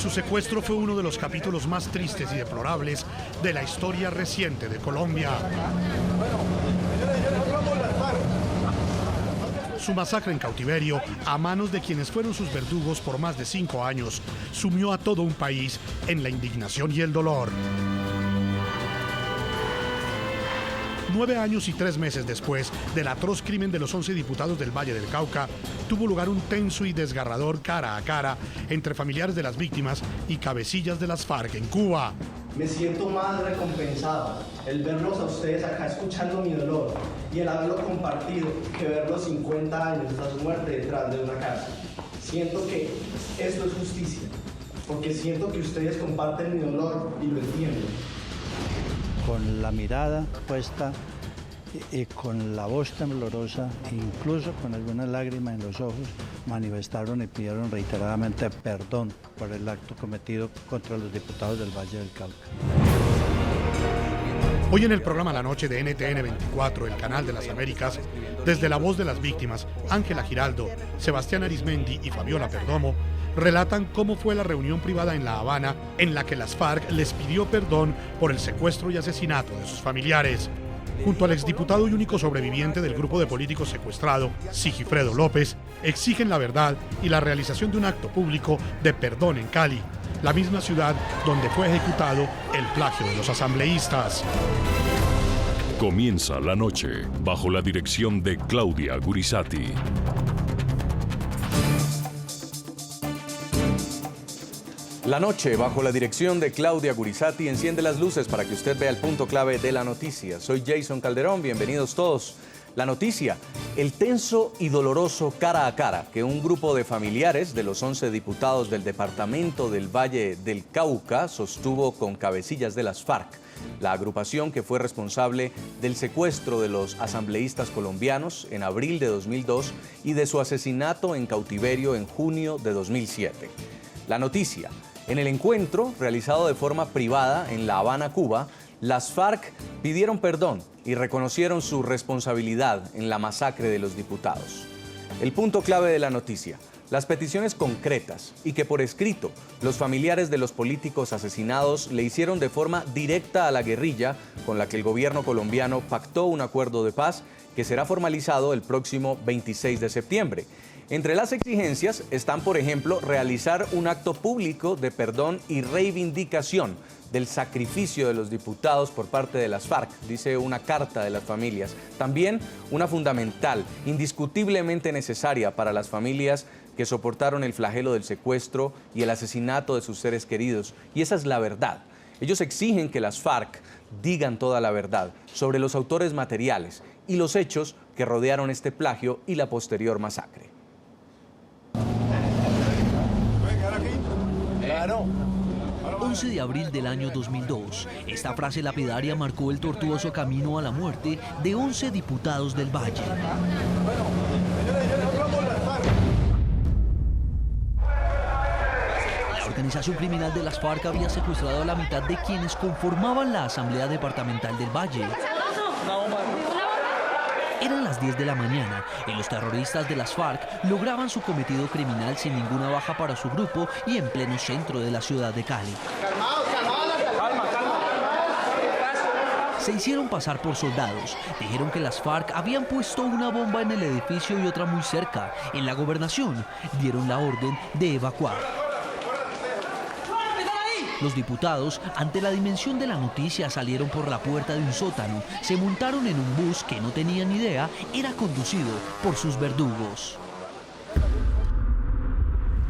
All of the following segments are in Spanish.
Su secuestro fue uno de los capítulos más tristes y deplorables de la historia reciente de Colombia. Su masacre en cautiverio, a manos de quienes fueron sus verdugos por más de 5 años, sumió a todo un país en la indignación y el dolor. 9 años y 3 meses después del atroz crimen de los 11 diputados del Valle del Cauca, tuvo lugar un tenso y desgarrador cara a cara entre familiares de las víctimas y cabecillas de las FARC en Cuba. Me siento más recompensado el verlos a ustedes acá escuchando mi dolor y el haberlo compartido que verlos 50 años hasta su muerte detrás de una cárcel. Siento que esto es justicia, porque siento que ustedes comparten mi dolor y lo entienden. Con la mirada puesta y con la voz temblorosa, incluso con algunas lágrimas en los ojos, manifestaron y pidieron reiteradamente perdón por el acto cometido contra los diputados del Valle del Cauca. Hoy en el programa La Noche de NTN 24, el canal de las Américas, desde la voz de las víctimas, Ángela Giraldo, Sebastián Arismendi y Fabiola Perdomo, relatan cómo fue la reunión privada en La Habana en la que las FARC les pidió perdón por el secuestro y asesinato de sus familiares. Junto al exdiputado y único sobreviviente del grupo de políticos secuestrado, Sigifredo López, exigen la verdad y la realización de un acto público de perdón en Cali, la misma ciudad donde fue ejecutado el plagio de los asambleístas. Comienza la noche bajo la dirección de Claudia Gurisati. La noche, bajo la dirección de Claudia Gurisati, enciende las luces para que usted vea el punto clave de la noticia. Soy Jason Calderón, bienvenidos todos. La noticia, el tenso y doloroso cara a cara que un grupo de familiares de los 11 diputados del departamento del Valle del Cauca sostuvo con cabecillas de las FARC, la agrupación que fue responsable del secuestro de los asambleístas colombianos en abril de 2002 y de su asesinato en cautiverio en junio de 2007. La noticia, en el encuentro realizado de forma privada en La Habana, Cuba, las FARC pidieron perdón y reconocieron su responsabilidad en la masacre de los diputados. El punto clave de la noticia, las peticiones concretas y que por escrito los familiares de los políticos asesinados le hicieron de forma directa a la guerrilla con la que el gobierno colombiano pactó un acuerdo de paz que será formalizado el próximo 26 de septiembre. Entre las exigencias están, por ejemplo, realizar un acto público de perdón y reivindicación del sacrificio de los diputados por parte de las FARC, dice una carta de las familias. También una fundamental, indiscutiblemente necesaria para las familias que soportaron el flagelo del secuestro y el asesinato de sus seres queridos. Y esa es la verdad. Ellos exigen que las FARC digan toda la verdad sobre los autores materiales y los hechos que rodearon este plagio y la posterior masacre. 11 de abril del año 2002. Esta frase lapidaria marcó el tortuoso camino a la muerte de 11 diputados del Valle. La organización criminal de las FARC había secuestrado a la mitad de quienes conformaban la Asamblea Departamental del Valle. Eran las 10 de la mañana y los terroristas de las FARC lograban su cometido criminal sin ninguna baja para su grupo y en pleno centro de la ciudad de Cali. Se hicieron pasar por soldados, dijeron que las FARC habían puesto una bomba en el edificio y otra muy cerca, en la gobernación, dieron la orden de evacuar. Los diputados, ante la dimensión de la noticia, salieron por la puerta de un sótano, se montaron en un bus que no tenían idea era conducido por sus verdugos.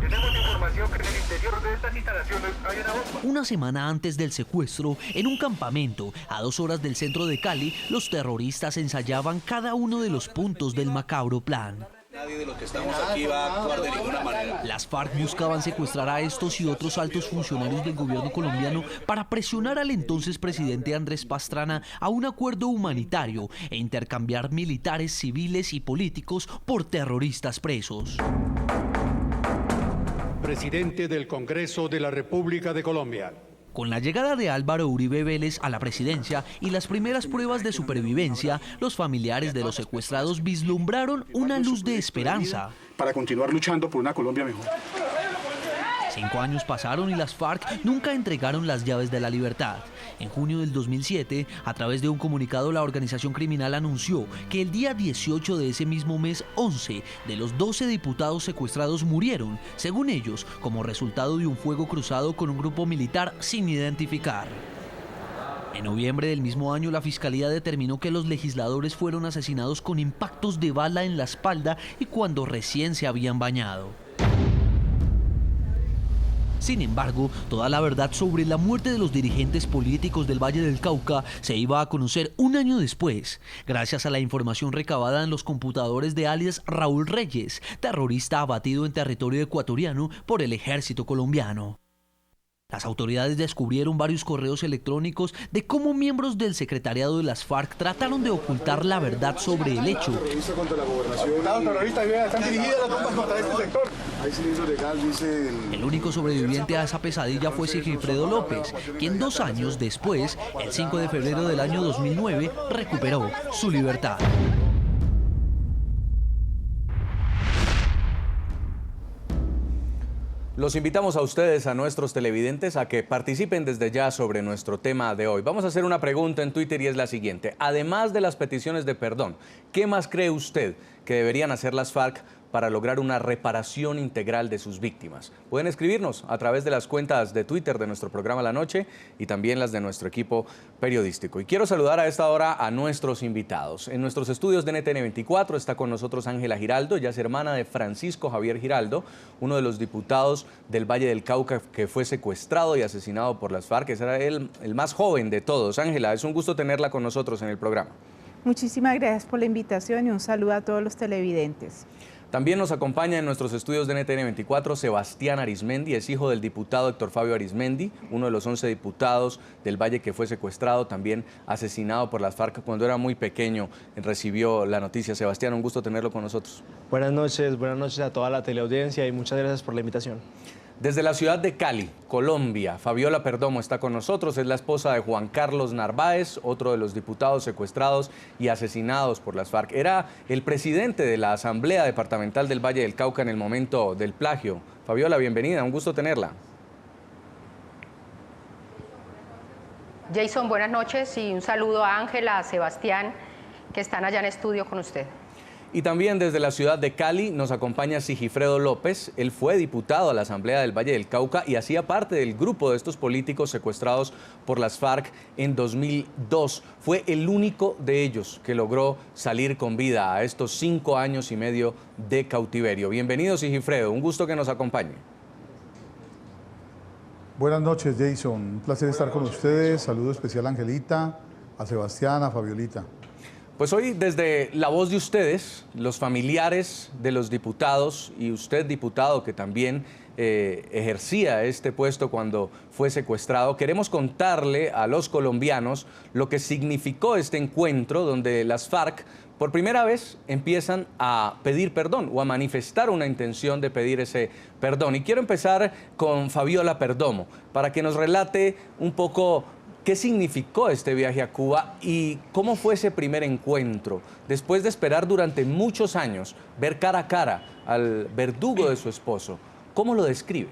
Tenemos información que en el interior de estas instalaciones hay una bomba. Una semana antes del secuestro, en un campamento a 2 horas del centro de Cali, los terroristas ensayaban cada uno de los puntos del macabro plan. Nadie de los que estamos aquí va a actuar de ninguna manera. Las FARC buscaban secuestrar a estos y otros altos funcionarios del gobierno colombiano para presionar al entonces presidente Andrés Pastrana a un acuerdo humanitario e intercambiar militares, civiles y políticos por terroristas presos. Presidente del Congreso de la República de Colombia. Con la llegada de Álvaro Uribe Vélez a la presidencia y las primeras pruebas de supervivencia, los familiares de los secuestrados vislumbraron una luz de esperanza. Para continuar luchando por una Colombia mejor. 5 años pasaron y las FARC nunca entregaron las llaves de la libertad. En junio del 2007, a través de un comunicado, la organización criminal anunció que el día 18 de ese mismo mes, 11 de los 12 diputados secuestrados murieron, según ellos, como resultado de un fuego cruzado con un grupo militar sin identificar. En noviembre del mismo año, la Fiscalía determinó que los legisladores fueron asesinados con impactos de bala en la espalda y cuando recién se habían bañado. Sin embargo, toda la verdad sobre la muerte de los dirigentes políticos del Valle del Cauca se iba a conocer un año después, gracias a la información recabada en los computadores de alias Raúl Reyes, terrorista abatido en territorio ecuatoriano por el ejército colombiano. Las autoridades descubrieron varios correos electrónicos de cómo miembros del secretariado de las FARC trataron de ocultar la verdad sobre el hecho. El único sobreviviente a esa pesadilla fue Sigifredo López, quien 2 años después, el 5 de febrero del año 2009, recuperó su libertad. Los invitamos a ustedes, a nuestros televidentes, a que participen desde ya sobre nuestro tema de hoy. Vamos a hacer una pregunta en Twitter y es la siguiente. Además de las peticiones de perdón, ¿qué más cree usted que deberían hacer las FARC para lograr una reparación integral de sus víctimas? Pueden escribirnos a través de las cuentas de Twitter de nuestro programa La Noche y también las de nuestro equipo periodístico. Y quiero saludar a esta hora a nuestros invitados. En nuestros estudios de NTN 24 está con nosotros Ángela Giraldo, ella es hermana de Francisco Javier Giraldo, uno de los diputados del Valle del Cauca que fue secuestrado y asesinado por las FARC. Ese era el más joven de todos. Ángela, es un gusto tenerla con nosotros en el programa. Muchísimas gracias por la invitación y un saludo a todos los televidentes. También nos acompaña en nuestros estudios de NTN 24 Sebastián Arizmendi, es hijo del diputado Héctor Fabio Arizmendi, uno de los 11 diputados del Valle que fue secuestrado, también asesinado por las FARC cuando era muy pequeño, recibió la noticia. Sebastián, un gusto tenerlo con nosotros. Buenas noches a toda la teleaudiencia y muchas gracias por la invitación. Desde la ciudad de Cali, Colombia, Fabiola Perdomo está con nosotros, es la esposa de Juan Carlos Narváez, otro de los diputados secuestrados y asesinados por las FARC. Era el presidente de la Asamblea Departamental del Valle del Cauca en el momento del plagio. Fabiola, bienvenida, un gusto tenerla. Jason, buenas noches y un saludo a Ángela, a Sebastián, que están allá en estudio con usted. Y también desde la ciudad de Cali nos acompaña Sigifredo López. Él fue diputado a la Asamblea del Valle del Cauca y hacía parte del grupo de estos políticos secuestrados por las FARC en 2002. Fue el único de ellos que logró salir con vida a estos 5 años y medio de cautiverio. Bienvenido, Sigifredo, un gusto que nos acompañe. Buenas noches, Jason. Un placer estar con ustedes. Saludo especial a Angelita, a Sebastián, a Fabiolita. Pues hoy, desde la voz de ustedes, los familiares de los diputados y usted, diputado, que también ejercía este puesto cuando fue secuestrado, queremos contarle a los colombianos lo que significó este encuentro donde las FARC por primera vez empiezan a pedir perdón o a manifestar una intención de pedir ese perdón. Y quiero empezar con Fabiola Perdomo para que nos relate un poco ¿qué significó este viaje a Cuba y cómo fue ese primer encuentro? Después de esperar durante muchos años, ver cara a cara al verdugo de su esposo, ¿cómo lo describe?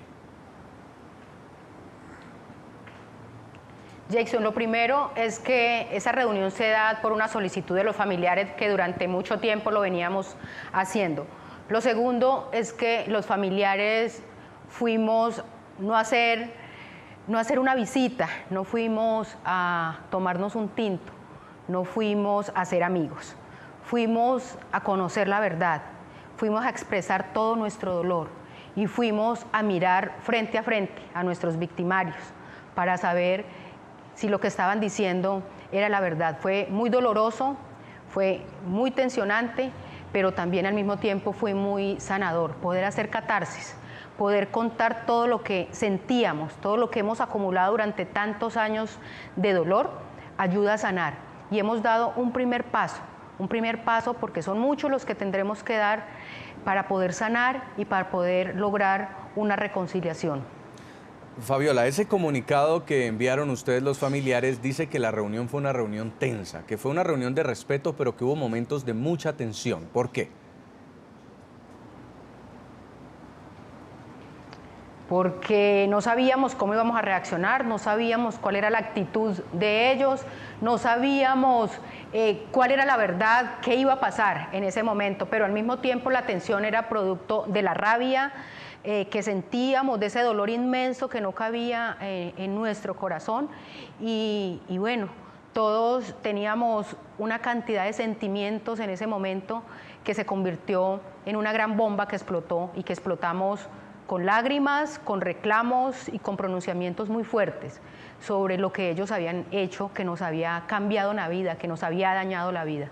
Jason, lo primero es que esa reunión se da por una solicitud de los familiares que durante mucho tiempo lo veníamos haciendo. Lo segundo es que los familiares fuimos no a hacer una visita, no fuimos a tomarnos un tinto, no fuimos a ser amigos, fuimos a conocer la verdad, fuimos a expresar todo nuestro dolor y fuimos a mirar frente a frente a nuestros victimarios para saber si lo que estaban diciendo era la verdad. Fue muy doloroso, fue muy tensionante, pero también al mismo tiempo fue muy sanador poder hacer catarsis, poder contar todo lo que sentíamos, todo lo que hemos acumulado durante tantos años de dolor, ayuda a sanar. Y hemos dado un primer paso porque son muchos los que tendremos que dar para poder sanar y para poder lograr una reconciliación. Fabiola, ese comunicado que enviaron ustedes los familiares dice que la reunión fue una reunión tensa, que fue una reunión de respeto, pero que hubo momentos de mucha tensión. ¿Por qué? porque no sabíamos cómo íbamos a reaccionar, no sabíamos cuál era la actitud de ellos, no sabíamos cuál era la verdad, qué iba a pasar en ese momento, pero al mismo tiempo la tensión era producto de la rabia que sentíamos, de ese dolor inmenso que no cabía en nuestro corazón y bueno, todos teníamos una cantidad de sentimientos en ese momento que se convirtió en una gran bomba que explotó y que explotamos con lágrimas, con reclamos y con pronunciamientos muy fuertes sobre lo que ellos habían hecho, que nos había cambiado la vida, que nos había dañado la vida.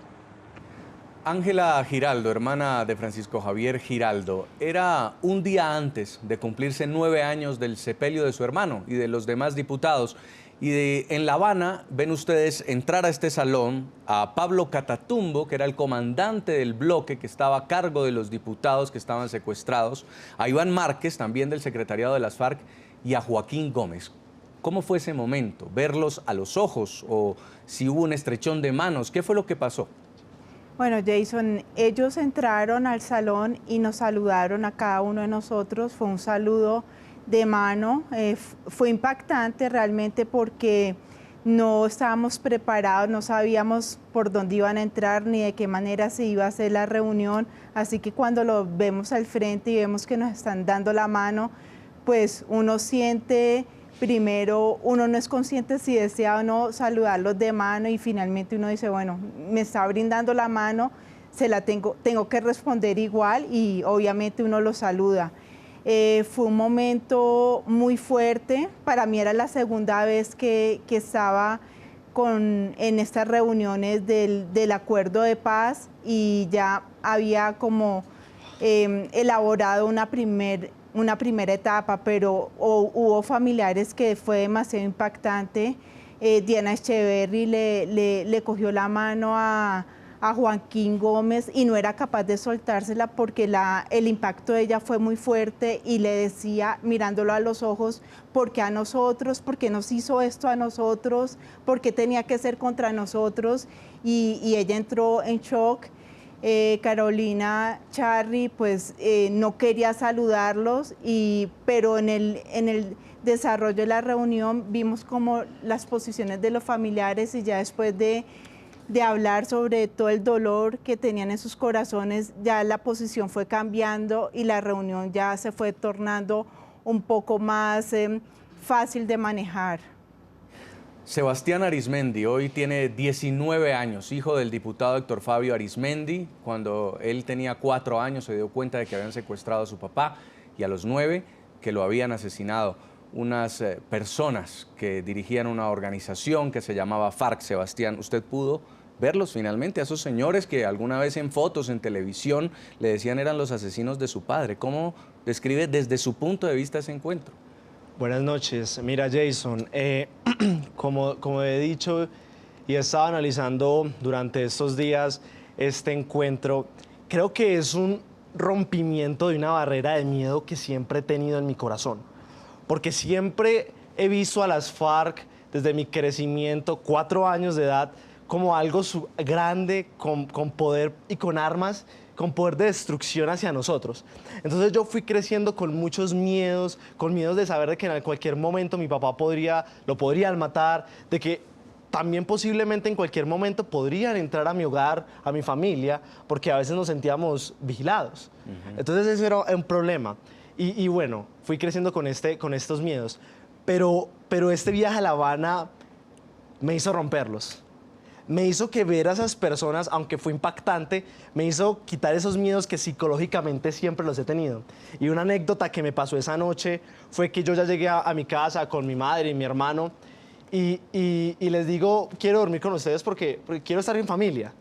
Ángela Giraldo, hermana de Francisco Javier Giraldo, era un día antes de cumplirse 9 años del sepelio de su hermano y de los demás diputados. En La Habana ven ustedes entrar a este salón a Pablo Catatumbo, que era el comandante del bloque que estaba a cargo de los diputados que estaban secuestrados, a Iván Márquez, también del secretariado de las FARC, y a Joaquín Gómez. ¿Cómo fue ese momento? ¿Verlos a los ojos o si hubo un estrechón de manos? ¿Qué fue lo que pasó? Bueno, Jason, ellos entraron al salón y nos saludaron a cada uno de nosotros. Fue un saludo de mano. Fue impactante realmente porque no estábamos preparados, no sabíamos por dónde iban a entrar ni de qué manera se iba a hacer la reunión. Así que cuando los vemos al frente y vemos que nos están dando la mano, pues uno siente... Primero, uno no es consciente si desea o no saludarlos de mano y finalmente uno dice, bueno, me está brindando la mano, tengo que responder igual y obviamente uno los saluda. Fue un momento muy fuerte, para mí era la segunda vez que estaba en estas reuniones del acuerdo de paz y ya había como elaborado una primera etapa, pero hubo familiares que fue demasiado impactante. Diana Echeverry le cogió la mano a Joaquín Gómez y no era capaz de soltársela porque el impacto de ella fue muy fuerte y le decía, mirándolo a los ojos, ¿por qué a nosotros? ¿Por qué nos hizo esto a nosotros? ¿Por qué tenía que ser contra nosotros? Y ella entró en shock. Carolina Charri pues no quería saludarlos, pero en el desarrollo de la reunión vimos como las posiciones de los familiares y ya después de hablar sobre todo el dolor que tenían en sus corazones, ya la posición fue cambiando y la reunión ya se fue tornando un poco más fácil de manejar. Sebastián Arizmendi hoy tiene 19 años, hijo del diputado Héctor Fabio Arizmendi. Cuando él tenía 4 años se dio cuenta de que habían secuestrado a su papá y a los 9 que lo habían asesinado unas personas que dirigían una organización que se llamaba FARC. Sebastián, ¿usted pudo verlos finalmente, a esos señores que alguna vez en fotos, en televisión, le decían eran los asesinos de su padre? ¿Cómo describe desde su punto de vista ese encuentro? Buenas noches. Mira, Jason, como he dicho y he estado analizando durante estos días este encuentro, creo que es un rompimiento de una barrera de miedo que siempre he tenido en mi corazón. Porque siempre he visto a las FARC desde mi crecimiento, 4 años de edad, como algo grande, con poder y con armas, con poder de destrucción hacia nosotros. Entonces yo fui creciendo con muchos miedos, con miedos de saber de que en cualquier momento mi papá lo podrían matar, de que también posiblemente en cualquier momento podrían entrar a mi hogar, a mi familia, porque a veces nos sentíamos vigilados. Entonces eso era un problema. Y bueno, fui creciendo con estos miedos. Pero este viaje a La Habana me hizo romperlos. Me hizo que ver a esas personas, aunque fue impactante, me hizo quitar esos miedos que psicológicamente siempre los he tenido. Y una anécdota que me pasó esa noche fue que yo ya llegué a mi casa con mi madre y mi hermano y les digo, quiero dormir con ustedes porque quiero estar en familia.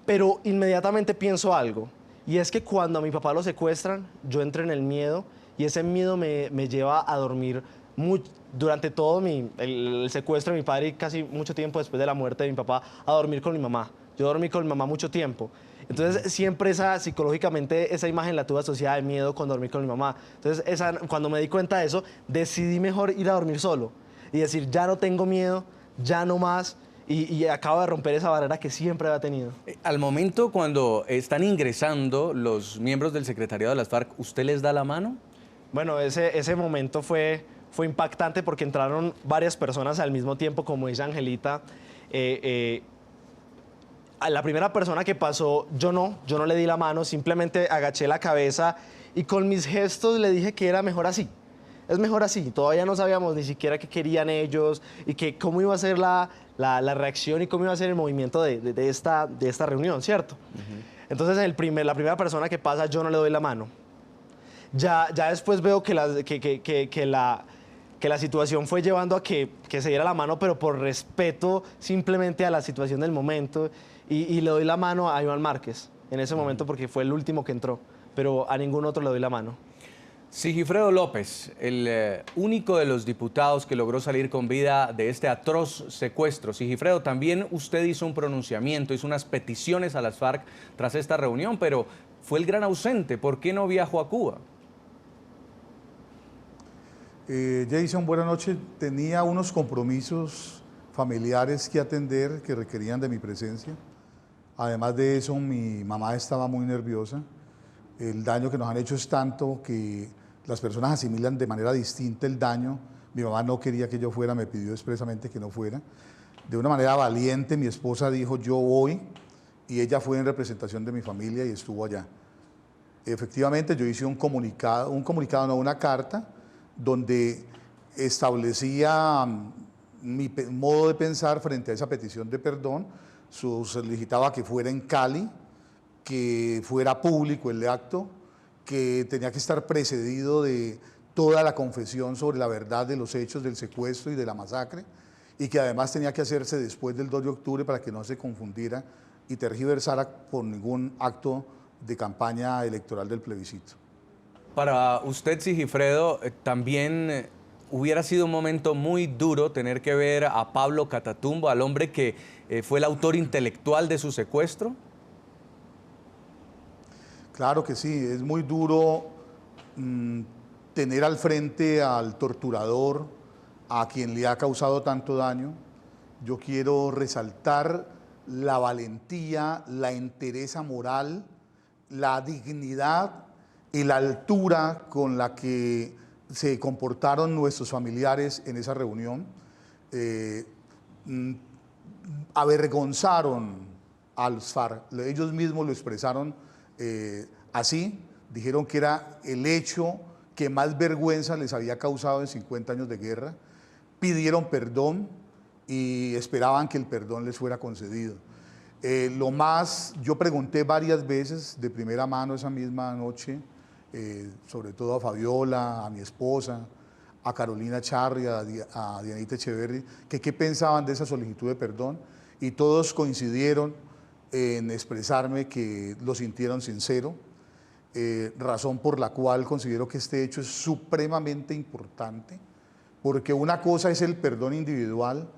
Pero inmediatamente pienso algo, y es que cuando a mi papá lo secuestran, yo entro en el miedo y ese miedo me lleva a dormir durante todo el secuestro de mi padre y casi mucho tiempo después de la muerte de mi papá, a dormir con mi mamá. Yo dormí con mi mamá mucho tiempo. Entonces siempre psicológicamente esa imagen la tuve asociada de miedo con dormir con mi mamá. Entonces cuando me di cuenta de eso, decidí mejor ir a dormir solo y decir, ya no tengo miedo, ya no más, y acabo de romper esa barrera que siempre había tenido. Al momento cuando están ingresando los miembros del secretariado de las FARC, ¿usted les da la mano? Bueno, ese momento fue impactante porque entraron varias personas al mismo tiempo, como dice Angelita. A la primera persona que pasó, yo no le di la mano, simplemente agaché la cabeza y con mis gestos le dije que era mejor así. Es mejor así, todavía no sabíamos ni siquiera qué querían ellos y que cómo iba a ser la reacción y cómo iba a ser el movimiento de esta reunión, ¿cierto? Entonces, la primera persona que pasa, yo no le doy la mano. Ya después veo que la situación fue llevando a que se diera la mano, pero por respeto simplemente a la situación del momento, y le doy la mano a Iván Márquez en ese momento porque fue el último que entró, pero a ningún otro le doy la mano. Sigifredo López, el único de los diputados que logró salir con vida de este atroz secuestro. Sigifredo, también usted hizo un pronunciamiento, hizo unas peticiones a las FARC tras esta reunión, pero fue el gran ausente. ¿Por qué no viajó a Cuba? Jason, buenas noches. Tenía unos compromisos familiares que atender que requerían de mi presencia. Además de eso, mi mamá estaba muy nerviosa. El daño que nos han hecho es tanto que las personas asimilan de manera distinta el daño. Mi mamá no quería que yo fuera, me pidió expresamente que no fuera. De una manera valiente, mi esposa dijo, yo voy, y ella fue en representación de mi familia y estuvo allá. Efectivamente, yo hice una carta, donde establecía mi modo de pensar frente a esa petición de perdón. Solicitaba que fuera en Cali, que fuera público el acto, que tenía que estar precedido de toda la confesión sobre la verdad de los hechos del secuestro y de la masacre, y que además tenía que hacerse después del 2 de octubre para que no se confundiera y tergiversara por ningún acto de campaña electoral del plebiscito. Para usted, Sigifredo, también hubiera sido un momento muy duro tener que ver a Pablo Catatumbo, al hombre que fue el autor intelectual de su secuestro. Claro que sí, es muy duro tener al frente al torturador, a quien le ha causado tanto daño. Yo quiero resaltar la valentía, la entereza moral, la dignidad y la altura con la que se comportaron nuestros familiares en esa reunión. Avergonzaron a los FARC, ellos mismos lo expresaron así, dijeron que era el hecho que más vergüenza les había causado en 50 años de guerra, pidieron perdón y esperaban que el perdón les fuera concedido. Yo pregunté varias veces de primera mano esa misma noche, sobre todo a Fabiola, a mi esposa, a Carolina Charri, a Dianita Echeverri, que qué pensaban de esa solicitud de perdón, y todos coincidieron en expresarme que lo sintieron sincero, razón por la cual considero que este hecho es supremamente importante, porque una cosa es el perdón individual,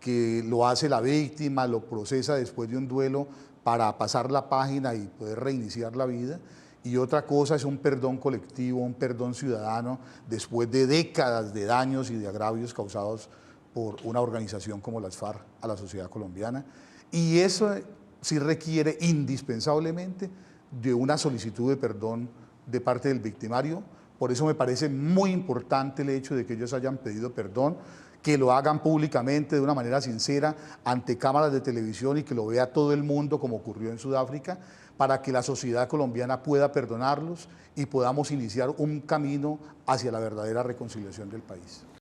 que lo hace la víctima, lo procesa después de un duelo para pasar la página y poder reiniciar la vida, y otra cosa es un perdón colectivo, un perdón ciudadano, después de décadas de daños y de agravios causados por una organización como las FARC a la sociedad colombiana, y eso sí requiere indispensablemente de una solicitud de perdón de parte del victimario. Por eso me parece muy importante el hecho de que ellos hayan pedido perdón, que lo hagan públicamente de una manera sincera ante cámaras de televisión y que lo vea todo el mundo como ocurrió en Sudáfrica, para que la sociedad colombiana pueda perdonarlos y podamos iniciar un camino hacia la verdadera reconciliación del país.